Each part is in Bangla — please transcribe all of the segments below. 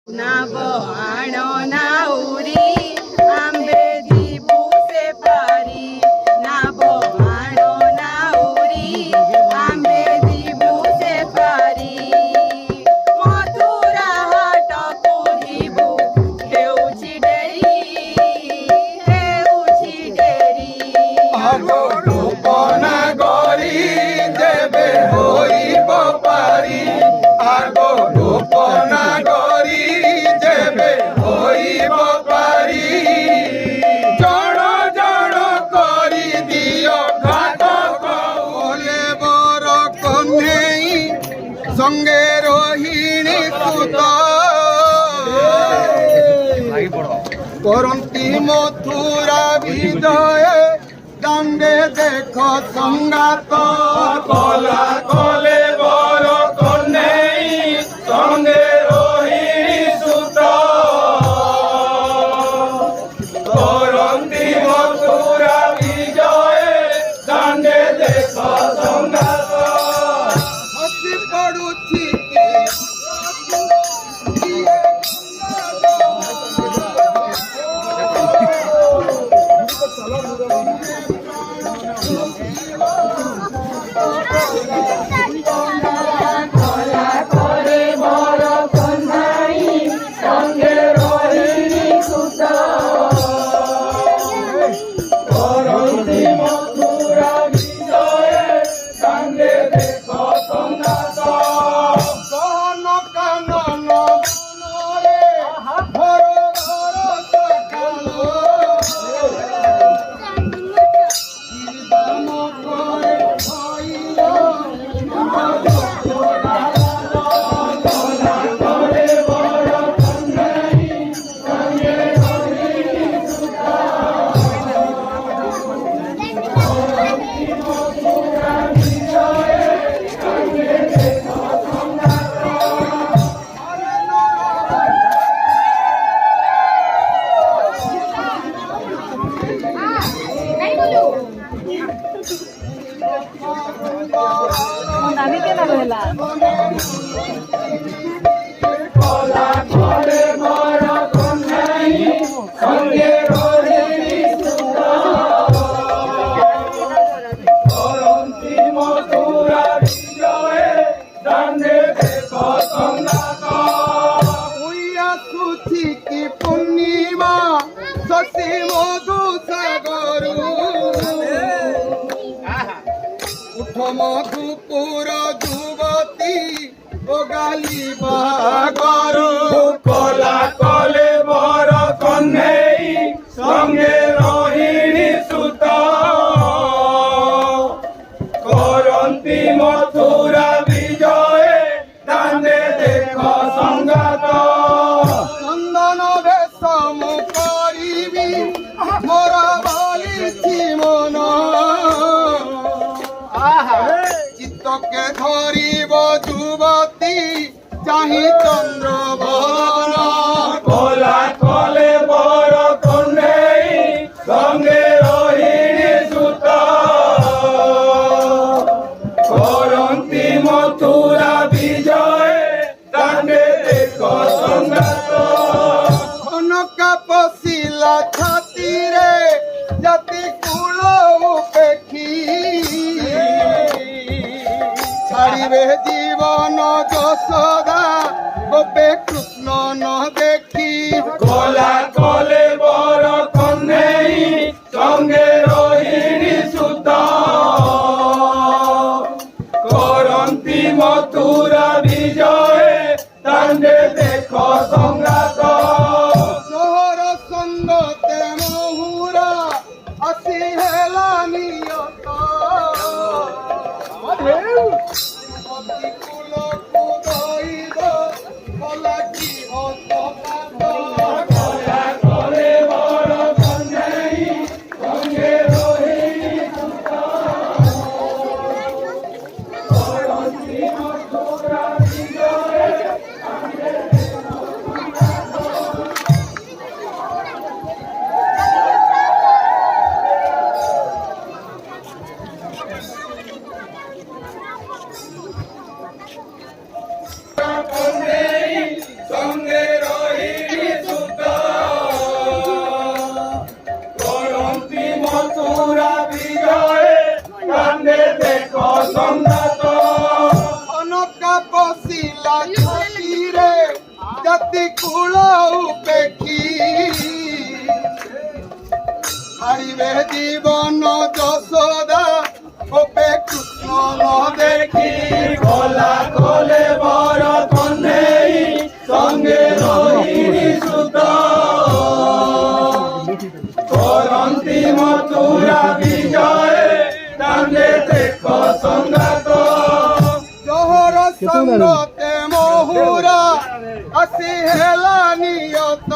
नावो आणो नाउरी आंबे दीबू से पारी नावो आणो नाउरी आंबे दीबू से पारी मथुरा हाट पुरीबू हेउछि डेरी रूपना गरी देवे होइब पारी आगो रूपना गरी देवे होइब पारी जड़ जड़ करी दियो घाट कौले बर कन्हई संगे रोहिणी सुत करती मथुरा विजय दांडे देख संगात कला कले बर कन्हई संगे रोहिणी सुत करती मथुरा विजय दांडे देख संगात हसी पड़ुछि पूर्णिमा शशि मधु सागर उठ मधुपुर युवती गाली बागर कला कले बर कन्हई संगे रोहिणी सुत करती मथुरा विजय दांडे देख संगात चंदन बेश मुकरिबी मोर बालिछि मन चित्तके धरिब युवती चाहि चंद्रवन कला कले बर कन्हई संगे रोहिणी सुत करती मथुरा विजय दांडे देख संगात खनका पशिला छाती रे जाति कुल उपेक्षी छाड़िबे जीवन यशोदा गोपे कृष्ण न देखी कला कले बर कन्हई संगे रोहिणी सुत करती मथुरा विजय दांडे देख संगात सोहर संगते महुरा असि हेला नियत कुल कुदैब कला की हत कला कले बर कन्हई संगे रोहिणी सुत करती मथुरा विजय संगे ପ୍ରତିକୂଳ ଉପେକ୍ଷୀ ହାରିବେ ଜୀବନ ଯଶୋଦା ଗୋପେ କୃଷ୍ଣ ନ ଦେଖି কলা কলে বর কন্যেই সঙ্গে রহিণী সুত করন্তি মথুরা বিজয়ে তাঙ্গে দেখ সংঘাত জহর সঙ্গতে মহুরা আসি হেলা নিয়ত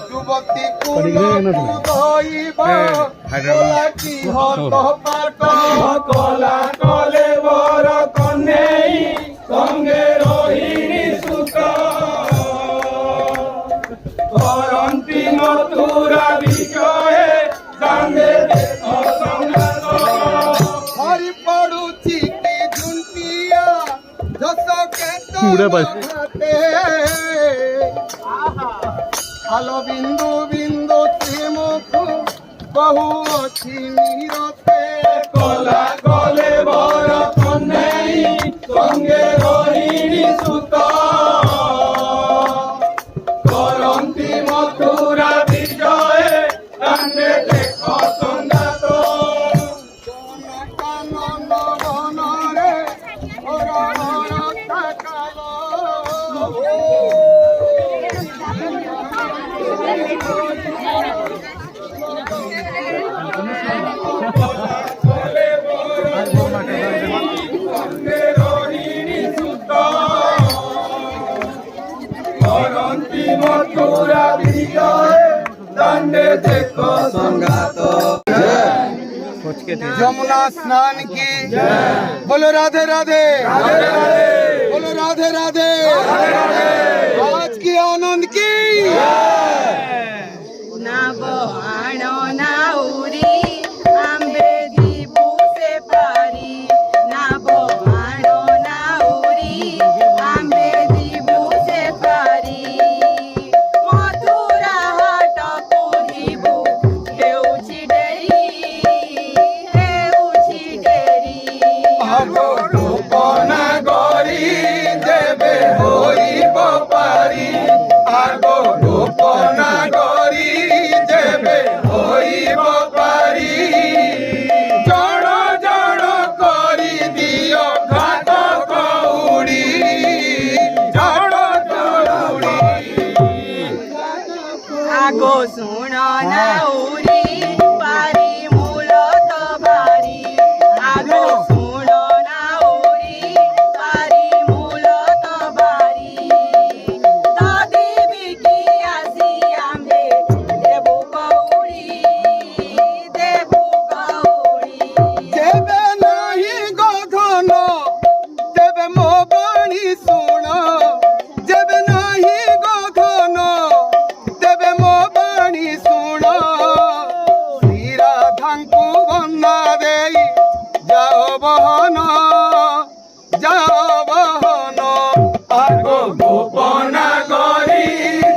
যুবতী কুলକୁ ধইব কোলাকি হত পাট কলা কলে বর কন্যেই সঙ্গে রহিণী সুত করন্তি মথুরা বিজয়ে তাঙ্গে দেখ সংঘাত হরি পড়ুছি কি ঝুন্টিয়া যশ কেত হাতে আলো বিন্দু বিন্দু ত্রিমুখ বহু অছি নিরতে কলা কলে বর কন্যেই সঙ্গে রহিণী সুত করন্তি মথুরা বিজয়ে তাঙ্গে দেখ সংঘাত কানন বনরে হর হর থাকাল সঙ্গে রহিণী সুত করন্তি মথুরা বিজয়ে তাঙ্গে দেখ সংঘাত যমুনা স্নান কি বলো রাধে রাধে বলো রাধে রাধে আজ কি আনন্দ কি નવ આણો નાઉરી આંબે દીપુ સે પારી નવ આણો નાઉરી આંબે દીપુ સે પારી મથુરા હાટ પુરીબુ হেউছি ডেরি আগো রূপনা গরি দেবে হইব পারি আগো রূপনা গরি দেবে হইব পারি জড় জড় করি দিও ঘাট কৌড়ি জড় জড় আগো শুণ নাউরি পারি মূল তো ভারি আগো শুণ নাউরি পারি মূল তো ভারি দাদি বিকি আসি আম্বে দেবু কৌড়ি দেবু কৌড়ি দেবে নাহি গধন দেবে মো বাণী শুণ দেবে নাহি গধন দেবে মো বাণী শুণ শ্রীরাধাঙ্কু বন্দা দেই যাও বহন আগো গোপনা গরি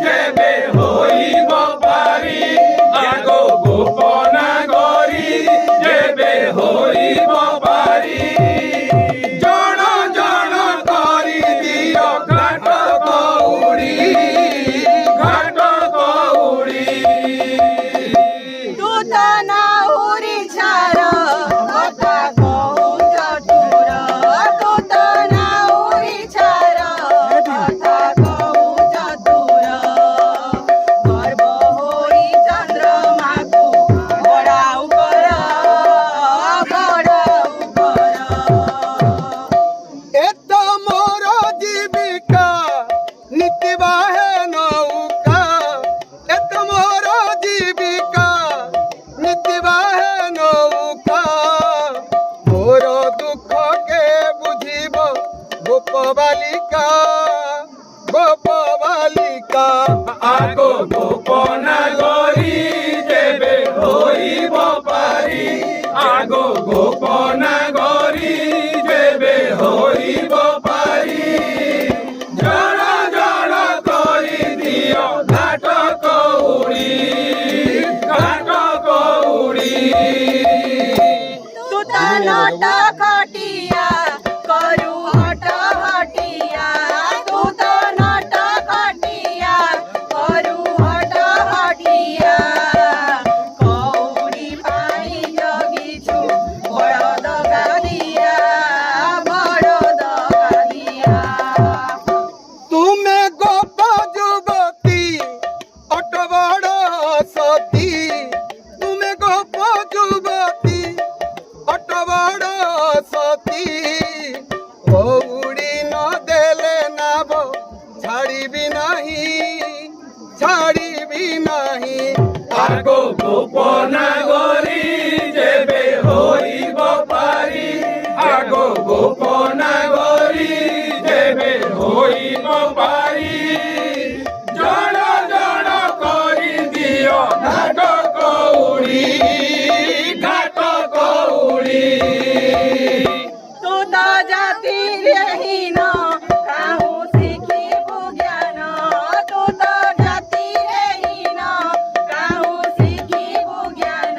দেবে হইব পারি আগো গোপনা গরি দেবে হইব পারি জণ জণ করি দিও ঘাট কৌড়ি ঘাট কৌড়ি দূত নাউরি ছাড় কথা কহু চতুর দূত নাউরি ছাড় কথা কহু চতুর গর্ব হই চন্দ্রমাকু বড়াউ কর এত মোর জীবিকা নীতিবাহে নৌকা এত মোর জীবিকা নীতিবাহে নৌকা মোর দুঃখকে বুঝিব গোপ বালিকা আগো গোপনা গরি দেবে হইব পারি আগো গোপনা গরি দেবে হইব পারি জড় জড় করি দিও ঘাট কৌড়ি ঘাট কৌড়ি তুতা নট খটিয়া করু হট হটিয়া আগো গোপনা গরি যেবে হইব পারি আগো গোপনা গরি যেবে হইব পারি জড় জড় করি দিও ঘাট কৌড়ি ঘাট কৌড়ি तू तो जाति रहीन काहू शिखिबु ज्ञान तू तो जाति रहीन काहू शिखिबु ज्ञान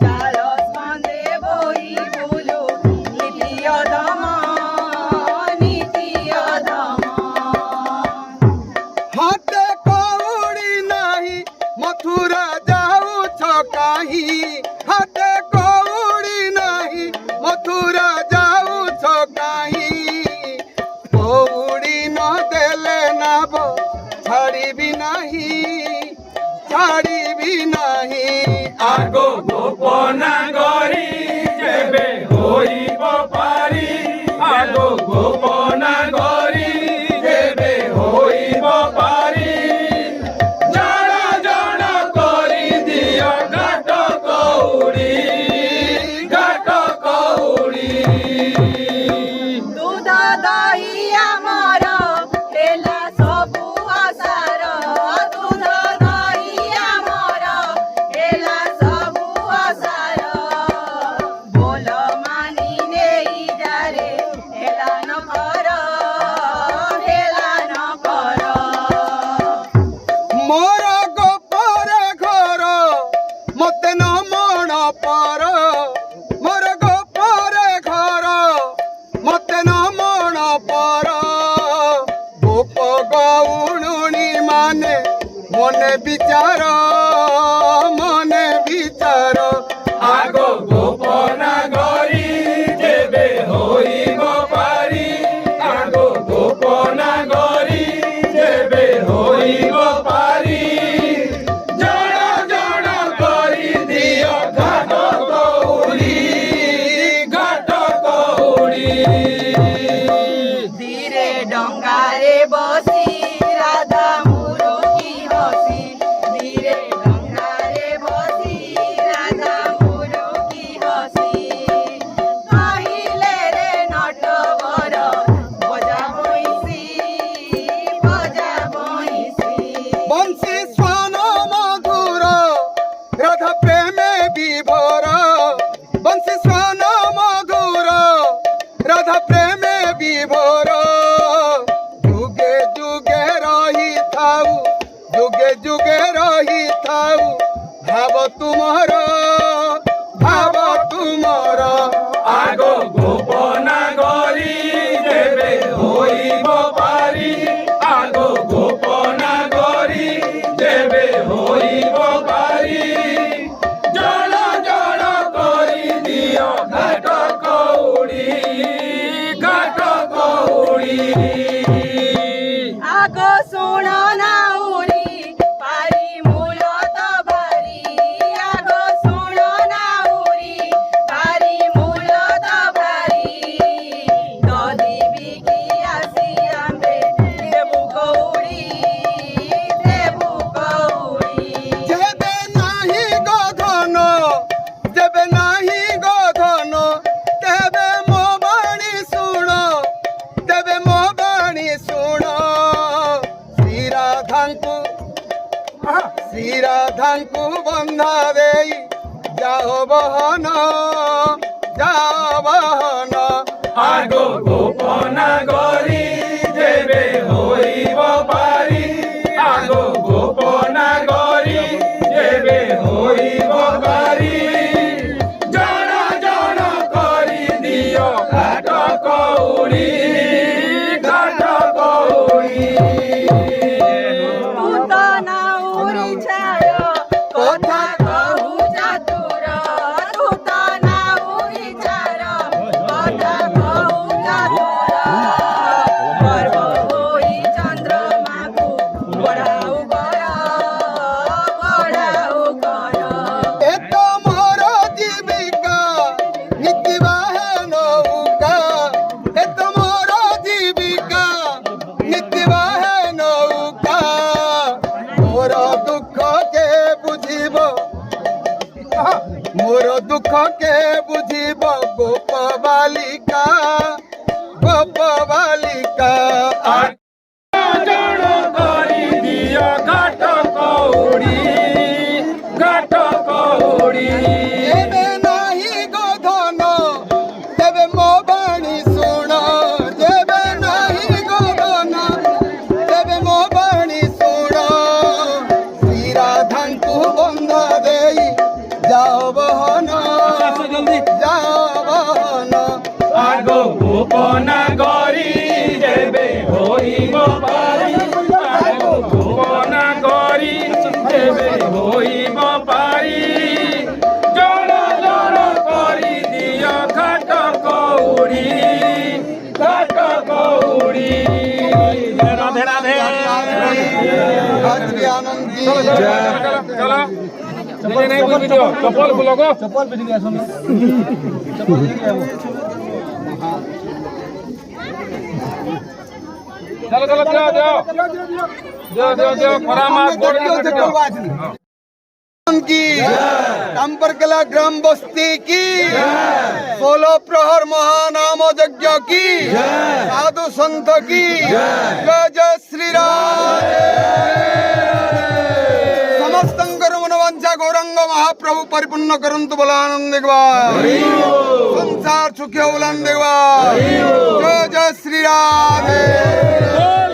जाल स्कंदे बोई बोलु नीति अधम हाथे कौड़ी नहीं मथुरा जाऊ छकाही हाथे कौड़ी नहीं मथुरा जाऊ छकाही कौड़ी न देले नाब छाड़ी भी नहीं আগো গোপনা গরি যেবে হইব পারি আগো গোপনা গরি যেবে হইব পারি জড় জড় করি দিও ঘাট কৌড়ি ঘাট কৌড়ি दूध दही आमर हेला सबु आसार दूध दही आमर हेला सबु आसार बोल मानी नेई जारे हेला न कर मोर गोपर घर मते न मण पर मोर गोपर घर मते न मण पर गोप गौणुणी माने मने विचार আগো গোপনা গরি যেবে হইব পারি আগো গোপনা গরি যেবে হইব পারি জড় জড় করি দিও ঘাট কৌড়ি ঘাট কৌড়ি धीरे डंगारे बसी राधा मुरुकी हसी धीरे डंगारे बसी राधा मुरुकी हसी कहिले रे नटवर बजा बंसी बंशी स्वान मधुर राधा प्रेमे विभोर बंशी स्वान मधुर राधा प्रेमे विभोर जुगे जुगे रही थाऊ भाव तुमर আগো গোপনা গরি যেবে হইব পারি আগো গোপনা গরি যেবে হইব পারি জড় জড় করি দিও ঘাট কৌড়ি ঘাট কৌড়ি आगो सुन नाउरी पारी मूल तो भारी आगो सुन नाउरी पारी मूल तो भारी ददी बिकी आसी आंबे देबु कौड़ी जेबे नाही गधन तेबे मो बाणी शुण श्रीराधांकु बंधा देई जाओ बहन আগো গোপনা গরি যেবে হইব পারি আগো গোপনা গরি যেবে হইব পারি জড় জড় করি দিও ঘাট কৌড়ি ঘাট কৌড়ি পুত নাউরি ছায় কথা কহু চাতুর পুত নাউরি ছায় কথা কহু চাতুর দুঃখ কে বুঝিব গোপ বালিকা গোপ বালিকা জড় করি দিও ঘাট কৌড়ি ঘাট কৌড়ি দেবে নাহি গোধন দেবে মো বাণী শুণ দেবে নাহি গোধন দেবে মো বাণী শুণ শ্রী রাধাଙ୍କୁ বন্ধ দেই যাও বহন যাও বহন আগো গোপনা গরি যেবে হইব পারি আগো গোপনা গরি যেবে হইব পারি জড় জড় করি দিও ঘাট কৌড়ি ঘাট কৌড়ি রাধে রাধে শ্রী আনন্দী চলো नहीं नहीं कुछ वीडियो चप्पल को लगो चप्पल पे दिया सुन चप्पल दिया वो चलो चलो जाओ जाओ जाओ जाओ जाओ खरा मास बोल की कंपरकला ग्राम बस्ती की 16 प्रहर महानाम यज्ञ की साधु संत की जय जय श्री राम समस्त मनोवांछा गौरंग महाप्रभु परिपूर्ण करंतु बलानंद संसार सुखी उलन जय जय श्री राम